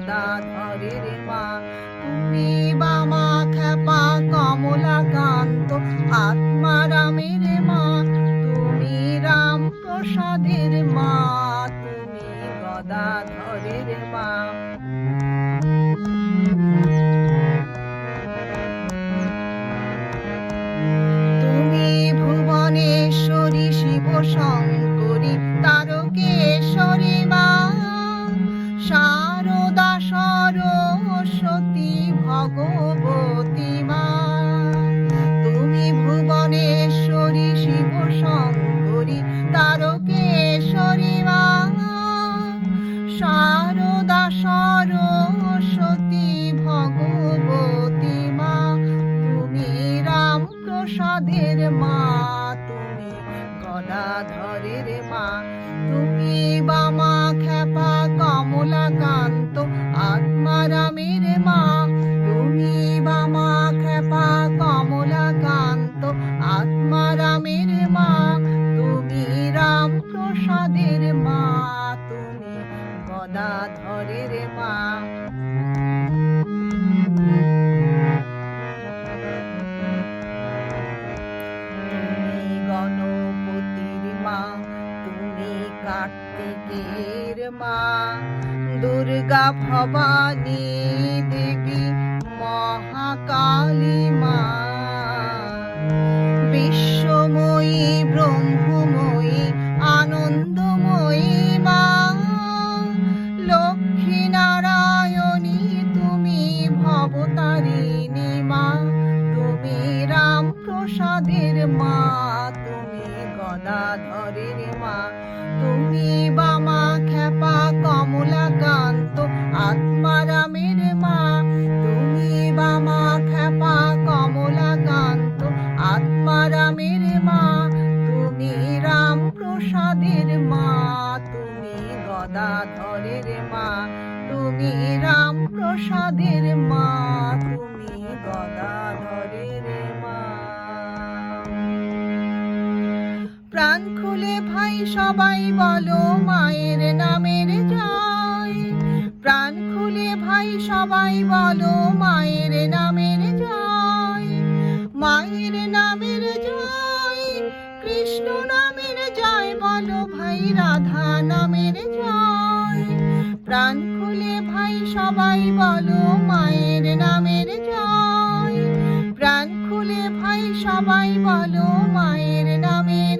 গদাধরের মা। তুমি বামা খ্যাপা কমলাকান্ত আত্মারামের মা, তুমি রামপ্রসাদের মা, তুমি গদাধরের মা। তুমি ভুবনেশ্বরী শিব শঙ্করী তারকেশ্বরী মা, শারদা সরস্বতী ভগবতী মা। তুমি ভুবনেশ্বরী শিব শঙ্করী তারকেশ্বরী মা, শারদা সরস্বতী ভগবতী মা। তুমি রামপ্রসাদের মা, তুমি গদাধরের মা। তুমি বামা খ্যাপা কমলাকান্ত আত্মারামের মা, তুমি বামা খ্যাপা কমলাকান্ত আত্মারামের মা, তুমি রামপ্রসাদের মা, তুমি গদাধরের মা। তুমি গণপতির মা, তুমি কার্তিকের মা, দুর্গা ভবানী দেবী মহাকালী মা। বিশ্বময়ী ব্রহ্মময়ী আনন্দময়ী মা, লক্ষ্মী নারায়ণী তুমি ভবতারিণী মা, তুমি রামপ্রসাদের মা, তুমি গদাধরের মা। তুমি বামা খ্যাপা কমলাকান্ত আত্মারামের মা, তুমি বামা খ্যাপা কমলাকান্ত আত্মারামের মা, তুমি রামপ্রসাদের মা, তুমি গদাধরের মা, তুমি রামপ্রসাদের মা, তুমি গদাধরের মা। প্রাণ খুলে ভাই সবাই বলো মায়ের নামের জয়, প্রাণ খুলে ভাই সবাই বলো মায়ের নামের জয়, মায়ের নামের জয়, কৃষ্ণ নামের জয়, বলো ভাই রাধা নামের জয়। প্রাণ খুলে ভাই সবাই বলো মায়ের নামের জয়, প্রাণ খুলে ভাই সবাই বলো মায়ের নামের